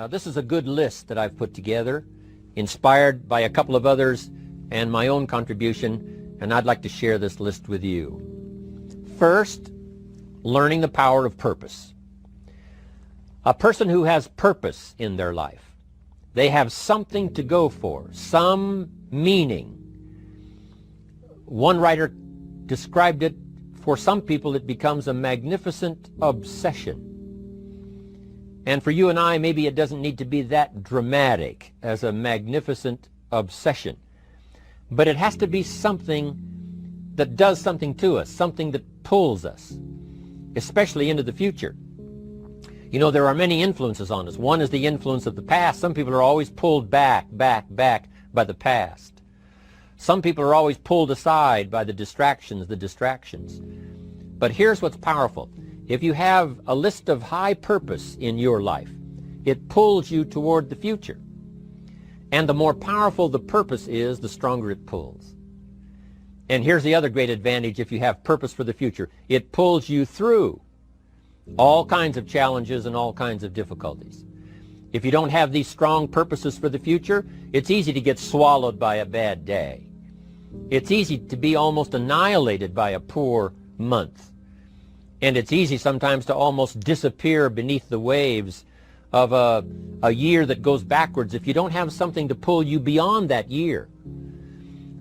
This is a good list that I've put together, inspired by a couple of others and my own contribution, and I'd like to share this list with you. First, learning the power of purpose. A person who has purpose in their life, they have something to go for, some meaning. One writer described it, for some people it becomes a magnificent obsession. And for you and I, maybe it doesn't need to be that dramatic as a magnificent obsession. But it has to be something that does something to us, something that pulls us, especially into the future. You know, there are many influences on us. One is the influence of the past. Some people are always pulled back by the past. Some people are always pulled aside by the distractions. But here's what's powerful. If you have a list of high purpose in your life, it pulls you toward the future. And the more powerful the purpose is, the stronger it pulls. And here's the other great advantage if you have purpose for the future. It pulls you through all kinds of challenges and all kinds of difficulties. If you don't have these strong purposes for the future, it's easy to get swallowed by a bad day. It's easy to be almost annihilated by a poor month. And it's easy sometimes to almost disappear beneath the waves of a year that goes backwards if you don't have something to pull you beyond that year.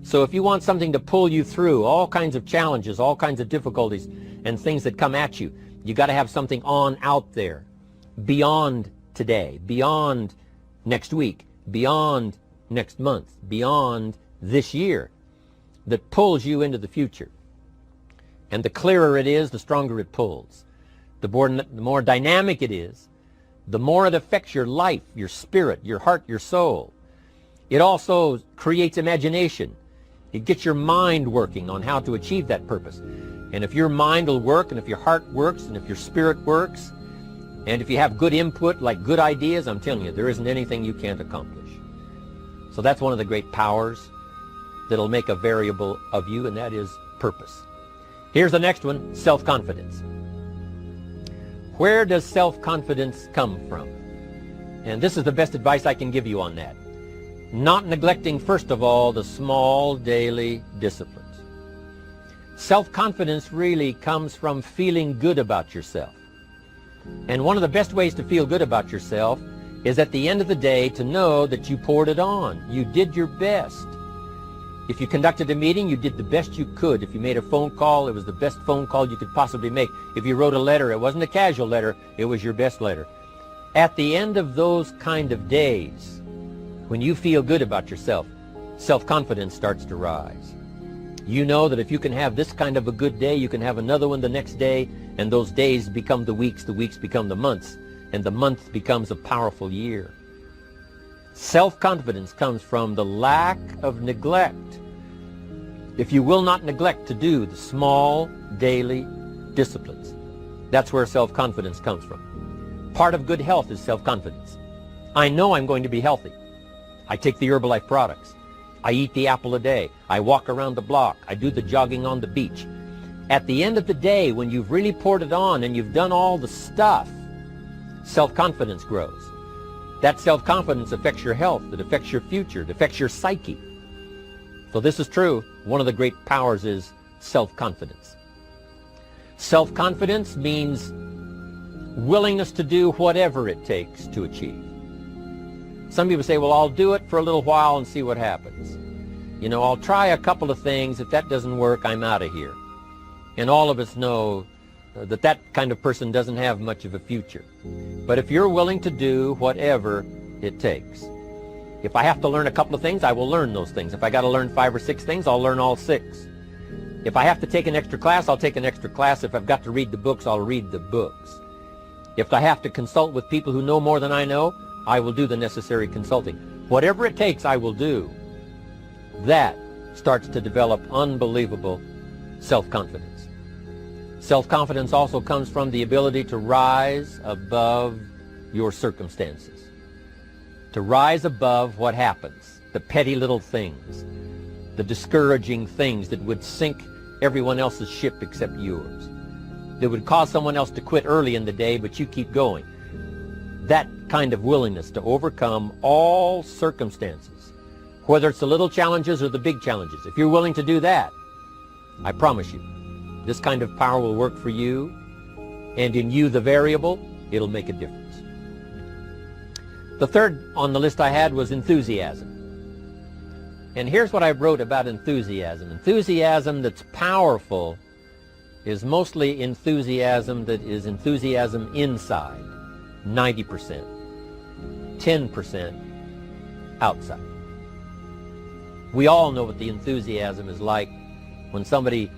So if you want something to pull you through all kinds of challenges, all kinds of difficulties and things that come at you, you got to have something on out there, beyond today, beyond next week, beyond next month, beyond this year, that pulls you into the future. And the clearer it is, the stronger it pulls. The more dynamic it is, the more it affects your life, your spirit, your heart, your soul. It also creates imagination. It gets your mind working on how to achieve that purpose. And if your mind will work, and if your heart works, and if your spirit works, and if you have good input, like good ideas, I'm telling you, there isn't anything you can't accomplish. So that's one of the great powers that'll make a variable of you, and that is purpose. Here's the next one, self-confidence. Where does self-confidence come from? And this is the best advice I can give you on that. Not neglecting, first of all, the small daily disciplines. Self-confidence really comes from feeling good about yourself. And one of the best ways to feel good about yourself is at the end of the day to know that you poured it on. You did your best. If you conducted a meeting, you did the best you could. If you made a phone call, it was the best phone call you could possibly make. If you wrote a letter, it wasn't a casual letter, it was your best letter. At the end of those kind of days, when you feel good about yourself, self-confidence starts to rise. You know that if you can have this kind of a good day, you can have another one the next day, and those days become the weeks become the months, and the month becomes a powerful year. Self-confidence comes from the lack of neglect. If you will not neglect to do the small daily disciplines, that's where self-confidence comes from. Part of good health is self-confidence. I know I'm going to be healthy. I take the Herbalife products. I eat the apple a day. I walk around the block. I do the jogging on the beach. At the end of the day, when you've really poured it on and you've done all the stuff, self-confidence grows. That self-confidence affects your health, it affects your future, it affects your psyche. So this is true. One of the great powers is self-confidence. Self-confidence means willingness to do whatever it takes to achieve. Some people say, well, I'll do it for a little while and see what happens. You know, I'll try a couple of things. If that doesn't work, I'm out of here. And all of us know that that kind of person doesn't have much of a future. But if you're willing to do whatever it takes, if I have to learn a couple of things, I will learn those things. If I got to learn 5 or 6 things, I'll learn all 6. If I have to take an extra class, I'll take an extra class. If I've got to read the books, I'll read the books. If I have to consult with people who know more than I know, I will do the necessary consulting. Whatever it takes, I will do. That starts to develop unbelievable self-confidence. Self-confidence also comes from the ability to rise above your circumstances, to rise above what happens, the petty little things, the discouraging things that would sink everyone else's ship except yours, that would cause someone else to quit early in the day, but you keep going. that kind of willingness to overcome all circumstances, whether it's the little challenges or the big challenges. If you're willing to do that, I promise you, this kind of power will work for you, and in you, the variable, it'll make a difference. The third on the list I had was enthusiasm. And here's what I wrote about enthusiasm. Enthusiasm that's powerful is mostly enthusiasm that is enthusiasm inside, 90%, 10% outside. We all know what the enthusiasm is like when somebody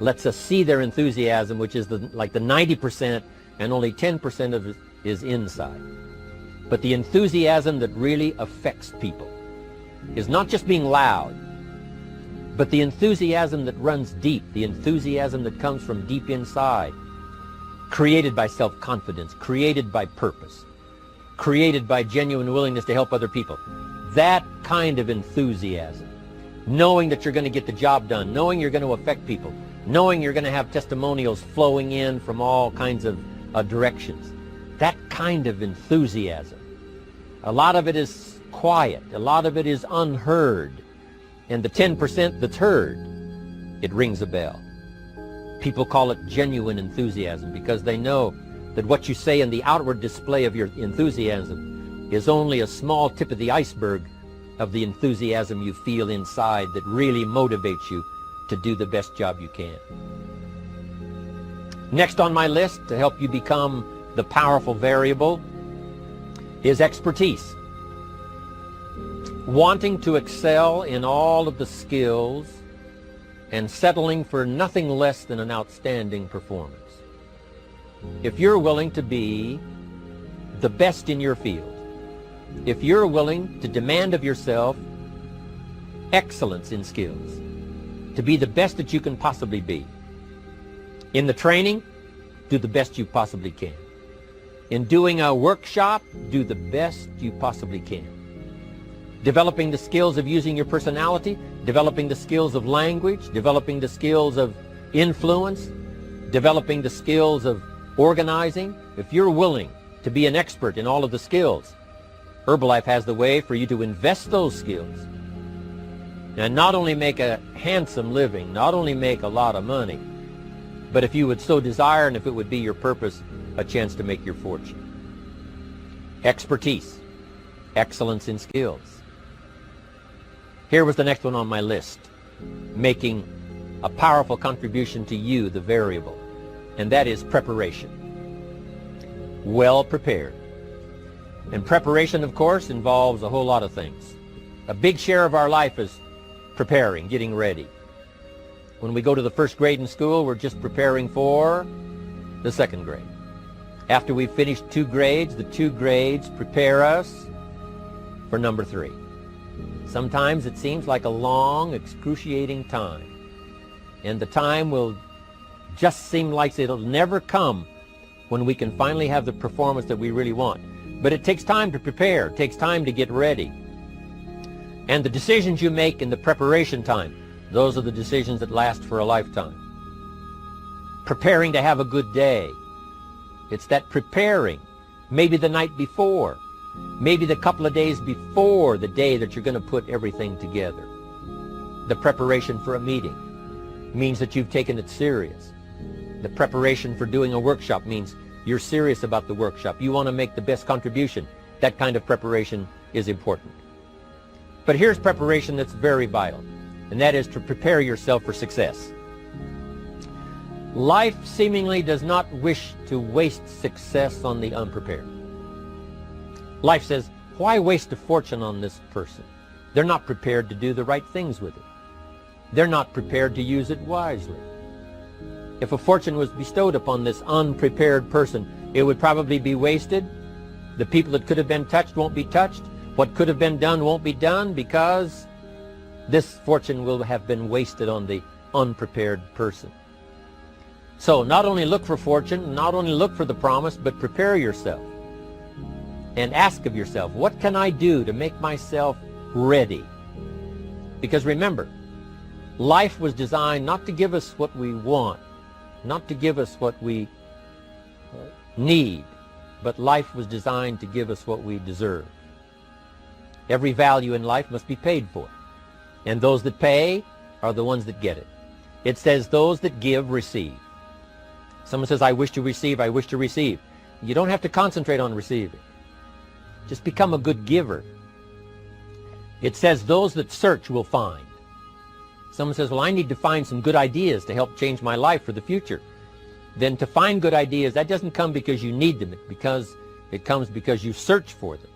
lets us see their enthusiasm, which is like the 90%, and only 10% of it is inside. But the enthusiasm that really affects people is not just being loud, but the enthusiasm that runs deep, the enthusiasm that comes from deep inside, created by self-confidence, created by purpose, created by genuine willingness to help other people. That kind of enthusiasm, knowing that you're going to get the job done, knowing you're going to affect people, knowing you're going to have testimonials flowing in from all kinds of directions. That kind of enthusiasm. A lot of it is quiet. A lot of it is unheard. And the 10% that's heard, it rings a bell. People call it genuine enthusiasm because they know that what you say in the outward display of your enthusiasm is only a small tip of the iceberg of the enthusiasm you feel inside that really motivates you to do the best job you can. Next on my list to help you become the powerful variable is expertise. Wanting to excel in all of the skills and settling for nothing less than an outstanding performance. If you're willing to be the best in your field, if you're willing to demand of yourself excellence in skills, to be the best that you can possibly be. In the training, do the best you possibly can. In doing a workshop, do the best you possibly can. Developing the skills of using your personality, developing the skills of language, developing the skills of influence, developing the skills of organizing. If you're willing to be an expert in all of the skills, Herbalife has the way for you to invest those skills and not only make a handsome living, not only make a lot of money, but if you would so desire and if it would be your purpose, a chance to make your fortune. Expertise, excellence in skills. Here was the next one on my list, making a powerful contribution to you, the variable, and that is preparation. Well prepared. And preparation, of course, involves a whole lot of things. A big share of our life is preparing, getting ready. When we go to the first grade in school, we're just preparing for the second grade. After we've finished 2 grades, the 2 grades prepare us for number 3. Sometimes it seems like a long, excruciating time. And the time will just seem like it'll never come when we can finally have the performance that we really want. But it takes time to prepare. It takes time to get ready. And the decisions you make in the preparation time, those are the decisions that last for a lifetime. Preparing to have a good day. It's that preparing, maybe the night before, maybe the couple of days before the day that you're going to put everything together. The preparation for a meeting means that you've taken it serious. The preparation for doing a workshop means you're serious about the workshop. You want to make the best contribution. That kind of preparation is important. But here's preparation that's very vital, and that is to prepare yourself for success. Life seemingly does not wish to waste success on the unprepared. Life says, why waste a fortune on this person? They're not prepared to do the right things with it. They're not prepared to use it wisely. If a fortune was bestowed upon this unprepared person, it would probably be wasted. The people that could have been touched won't be touched. What could have been done won't be done because this fortune will have been wasted on the unprepared person. So not only look for fortune, not only look for the promise, but prepare yourself. And ask of yourself, what can I do to make myself ready? Because remember, life was designed not to give us what we want, not to give us what we need, but life was designed to give us what we deserve. Every value in life must be paid for, and those that pay are the ones that get it. It says those that give receive. Someone says, I wish to receive, I wish to receive. You don't have to concentrate on receiving. Just become a good giver. It says those that search will find. Someone says, well, I need to find some good ideas to help change my life for the future. Then to find good ideas, that doesn't come because you need them. It comes because you search for them.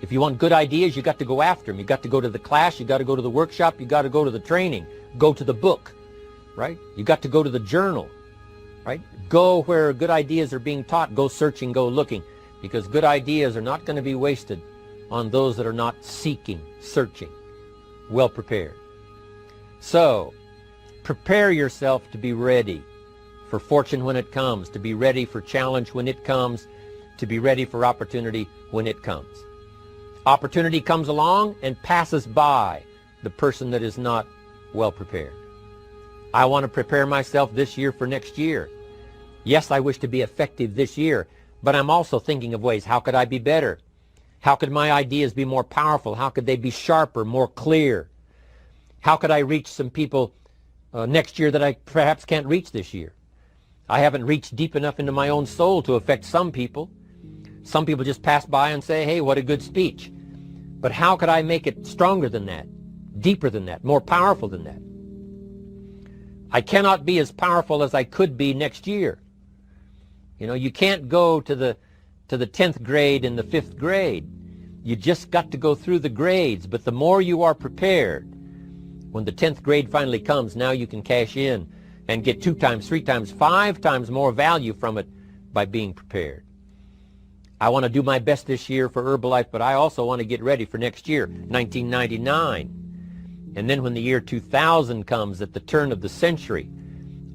If you want good ideas, you got to go after them. You got to go to the class, you got to go to the workshop, you got to go to the training, go to the book, right? You got to go to the journal, right? Go where good ideas are being taught. Go searching, go looking, because good ideas are not going to be wasted on those that are not seeking, searching, well prepared. So, prepare yourself to be ready for fortune when it comes, to be ready for challenge when it comes, to be ready for opportunity when it comes. Opportunity comes along and passes by the person that is not well prepared. I want to prepare myself this year for next year. Yes, I wish to be effective this year, but I'm also thinking of ways, how could I be better? How could my ideas be more powerful? How could they be sharper, more clear? How could I reach some people next year that I perhaps can't reach this year? I haven't reached deep enough into my own soul to affect some people. Some people just pass by and say, hey, what a good speech. But how could I make it stronger than that, deeper than that, more powerful than that? I cannot be as powerful as I could be next year. You know, you can't go to the 10th grade in the 5th grade. You just got to go through the grades. But the more you are prepared, when the 10th grade finally comes, now you can cash in and get 2 times, 3 times, 5 times more value from it by being prepared. I want to do my best this year for Herbalife, but I also want to get ready for next year, 1999. And then when the year 2000 comes, at the turn of the century,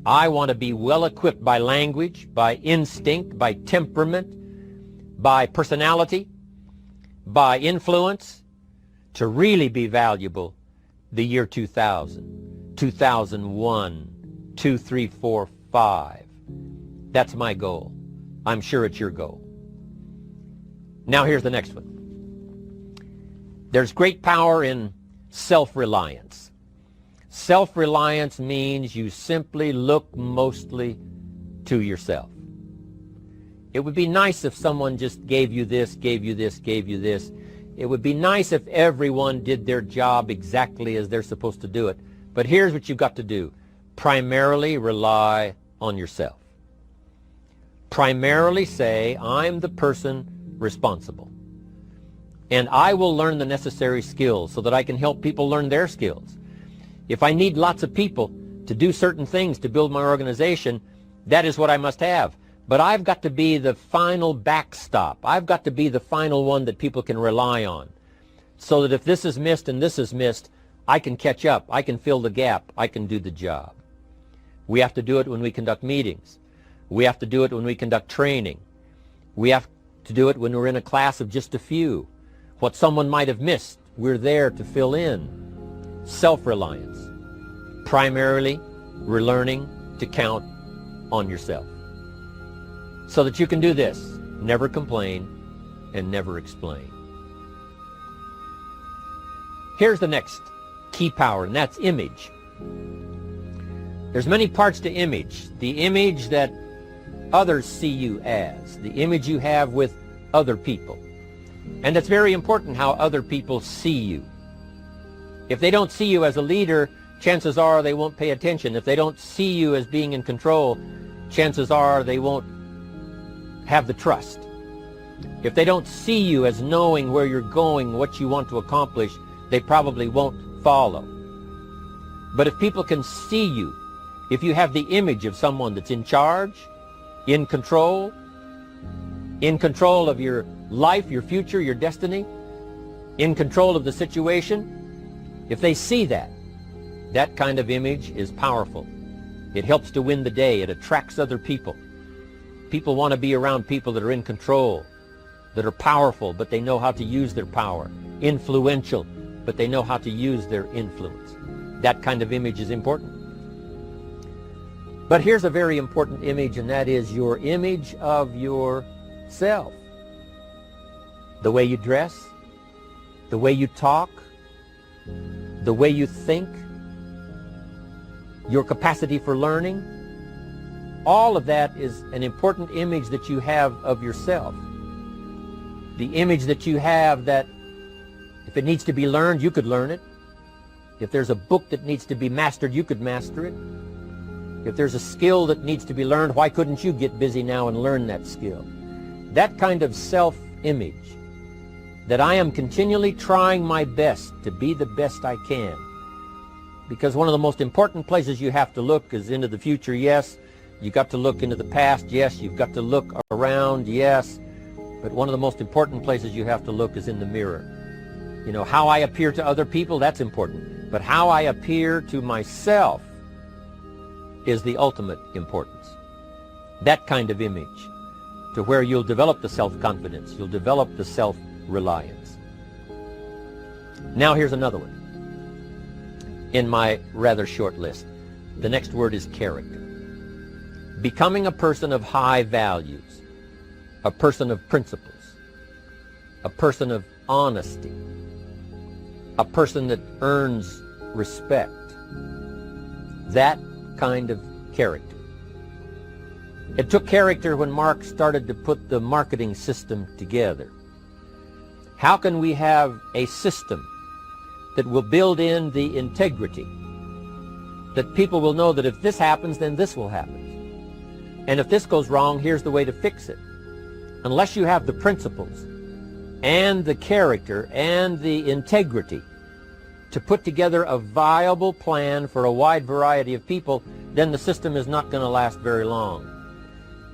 I want to be well equipped by language, by instinct, by temperament, by personality, by influence, to really be valuable the year 2000, 2001, 2, 3, 4, 5. That's my goal. I'm sure it's your goal. Now here's the next one. There's great power in self-reliance. Self-reliance means you simply look mostly to yourself. It would be nice if someone just gave you this, gave you this, gave you this. It would be nice if everyone did their job exactly as they're supposed to do it. But here's what you've got to do. Primarily rely on yourself. Primarily say, I'm the person responsible. And I will learn the necessary skills so that I can help people learn their skills. If I need lots of people to do certain things to build my organization, that is what I must have. But I've got to be the final backstop. I've got to be the final one that people can rely on. So that if this is missed and this is missed, I can catch up. I can fill the gap. I can do the job. We have to do it when we conduct meetings. We have to do it when we conduct training. We have to do it when we're in a class of just a few. What someone might have missed, we're there to fill in. Self-reliance. Primarily, we're learning to count on yourself. So that you can do this, never complain and never explain. Here's the next key power, and that's image. There's many parts to image. The image that others see you as, the image you have with other people. And it's very important how other people see you. If they don't see you as a leader, chances are they won't pay attention. If they don't see you as being in control, chances are they won't have the trust. If they don't see you as knowing where you're going, what you want to accomplish, they probably won't follow. But if people can see you, if you have the image of someone that's in charge, in control of your life, your future, your destiny, in control of the situation, if they see that, that kind of image is powerful. It helps to win the day. It attracts other people. People want to be around people that are in control, that are powerful, but they know how to use their power. Influential, but they know how to use their influence. That kind of image is important. But here's a very important image, and that is your image of yourself. self. The way you dress, the way you talk, the way you think, your capacity for learning, all of that is an important image that you have of yourself. The image that you have that if it needs to be learned, you could learn it. If there's a book that needs to be mastered, you could master it. If there's a skill that needs to be learned, why couldn't you get busy now and learn that skill? That kind of self-image, that I am continually trying my best to be the best I can. Because one of the most important places you have to look is into the future, yes. You've got to look into the past, yes. You've got to look around, yes. But one of the most important places you have to look is in the mirror. You know, how I appear to other people, that's important. But how I appear to myself is the ultimate importance. That kind of image, to where you'll develop the self-confidence, you'll develop the self-reliance. Now here's another one in my rather short list. The next word is character. Becoming a person of high values, a person of principles, a person of honesty, a person that earns respect. That kind of character. It took character when Mark started to put the marketing system together. How can we have a system that will build in the integrity, that people will know that if this happens, then this will happen. And if this goes wrong, here's the way to fix it. Unless you have the principles and the character and the integrity to put together a viable plan for a wide variety of people, then the system is not going to last very long.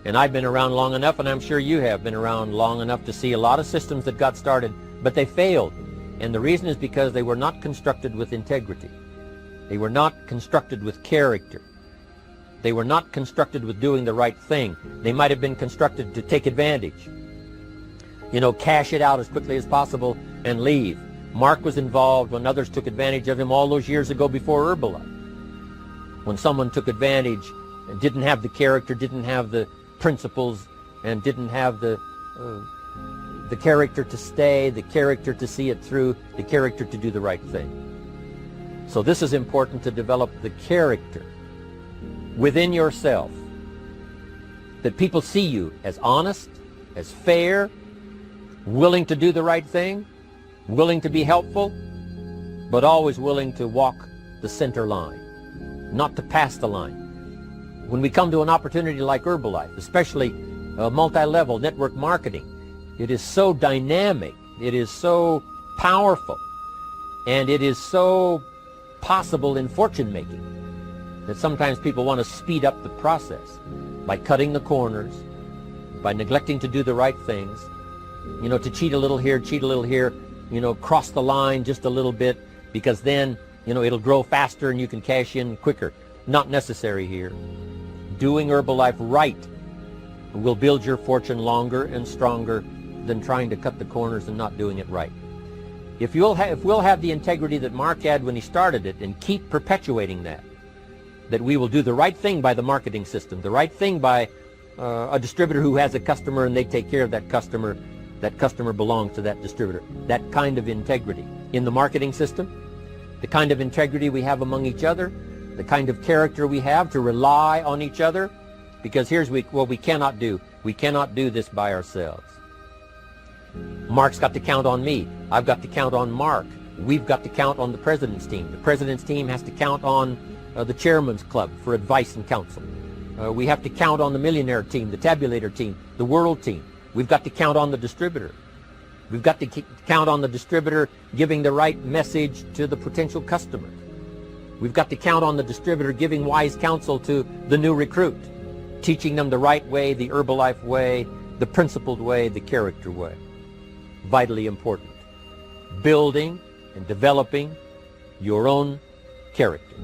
And I've been around long enough, and I'm sure you have been around long enough to see a lot of systems that got started, but they failed. And the reason is because they were not constructed with integrity. They were not constructed with character. They were not constructed with doing the right thing. They might have been constructed to take advantage. You know, cash it out as quickly as possible and leave. Mark was involved when others took advantage of him all those years ago before Herbalife. When someone took advantage and didn't have the character, didn't have the principles, and didn't have the character to stay, the character to see it through, the character to do the right thing. So this is important, to develop the character within yourself, that people see you as honest, as fair, willing to do the right thing, willing to be helpful, but always willing to walk the center line, not to pass the line. When we come to an opportunity like Herbalife, especially multi-level network marketing, it is so dynamic, it is so powerful, and it is so possible in fortune making that sometimes people want to speed up the process by cutting the corners, by neglecting to do the right things, you know, to cheat a little here, you know, cross the line just a little bit, because then, you know, it'll grow faster and you can cash in quicker. Not necessary here. Doing Herbalife right will build your fortune longer and stronger than trying to cut the corners and not doing it right. If we'll have the integrity that Mark had when he started it, and keep perpetuating that we will do the right thing by the marketing system, the right thing by a distributor who has a customer and they take care of that customer belongs to that distributor. That kind of integrity in the marketing system, the kind of integrity we have among each other, the kind of character we have to rely on each other, because here's what we cannot do. We cannot do this by ourselves. Mark's got to count on me. I've got to count on Mark. We've got to count on the president's team. The president's team has to count on the chairman's club for advice and counsel. We have to count on the millionaire team, the tabulator team, the world team. We've got to count on the distributor. We've got to count on the distributor giving the right message to the potential customer. We've got to count on the distributor giving wise counsel to the new recruit, teaching them the right way, the Herbalife way, the principled way, the character way. Vitally important. Building and developing your own character.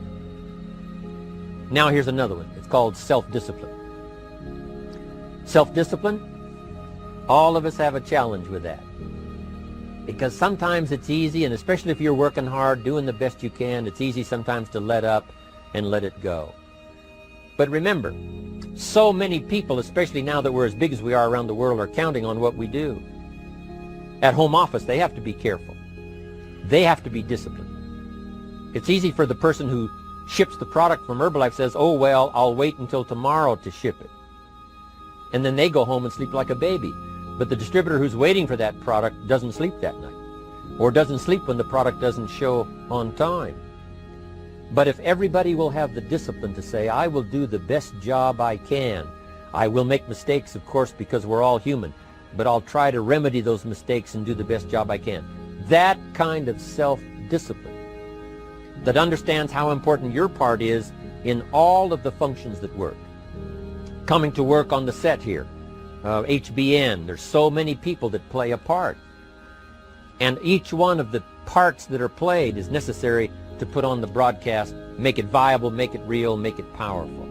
Now here's another one. It's called self-discipline. Self-discipline, all of us have a challenge with that. Because sometimes it's easy, and especially if you're working hard, doing the best you can, it's easy sometimes to let up and let it go. But remember, so many people, especially now that we're as big as we are around the world, are counting on what we do. At home office, they have to be careful. They have to be disciplined. It's easy for the person who ships the product from Herbalife says, oh, well, I'll wait until tomorrow to ship it. And then they go home and sleep like a baby. But the distributor who's waiting for that product doesn't sleep that night, or doesn't sleep when the product doesn't show on time. But if everybody will have the discipline to say, I will do the best job I can. I will make mistakes, of course, because we're all human, but I'll try to remedy those mistakes and do the best job I can. That kind of self-discipline that understands how important your part is in all of the functions that work. Coming to work on the set here, HBN, there's so many people that play a part. And each one of the parts that are played is necessary to put on the broadcast, make it viable, make it real, make it powerful.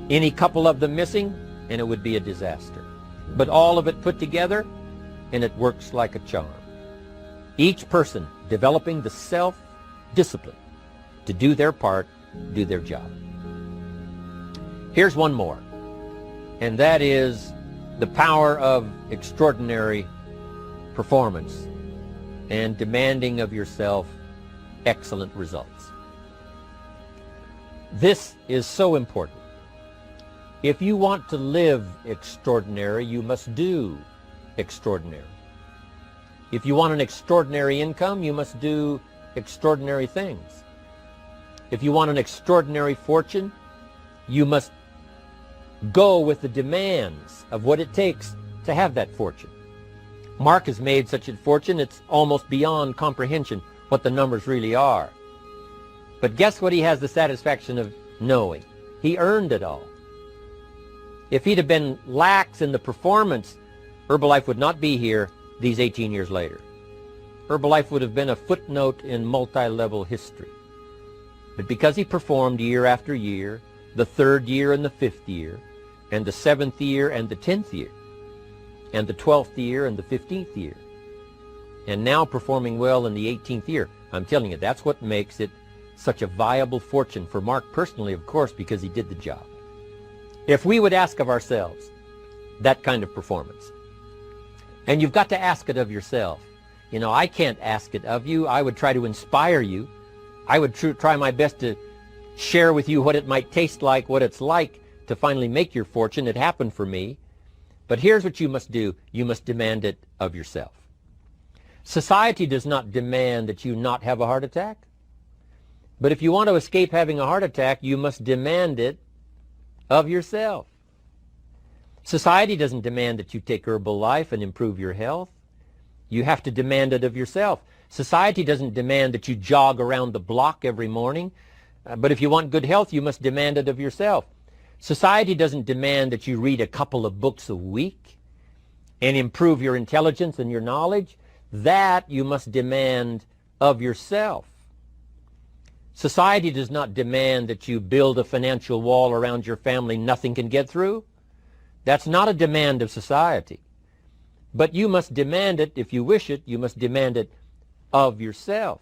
Any couple of them missing, and it would be a disaster. But all of it put together, and it works like a charm. Each person developing the self-discipline to do their part, do their job. Here's one more, and that is the power of extraordinary performance and demanding of yourself excellent results. This is so important. If you want to live extraordinary, you must do extraordinary. If you want an extraordinary income, you must do extraordinary things. If you want an extraordinary fortune, you must go with the demands of what it takes to have that fortune. Mark has made such a fortune, it's almost beyond comprehension what the numbers really are. But guess what he has the satisfaction of knowing? He earned it all. If he'd have been lax in the performance, Herbalife would not be here these 18 years later. Herbalife would have been a footnote in multi-level history. But because he performed year after year, the 3rd year and the 5th year, and the 7th year and the 10th year, and the 12th year and the 15th year, and now performing well in the 18th year, I'm telling you, that's what makes it such a viable fortune for Mark personally, of course, because he did the job. If we would ask of ourselves that kind of performance, and you've got to ask it of yourself. You know, I can't ask it of you. I would try to inspire you. I would try my best to share with you what it might taste like, what it's like to finally make your fortune. It happened for me. But here's what you must do. You must demand it of yourself. Society does not demand that you not have a heart attack. But if you want to escape having a heart attack, you must demand it of yourself. Society doesn't demand that you take Herbalife and improve your health. You have to demand it of yourself. Society doesn't demand that you jog around the block every morning. But if you want good health, you must demand it of yourself. Society doesn't demand that you read a couple of books a week and improve your intelligence and your knowledge. That you must demand of yourself. Society does not demand that you build a financial wall around your family nothing can get through. That's not a demand of society. But you must demand it, if you wish it, you must demand it of yourself.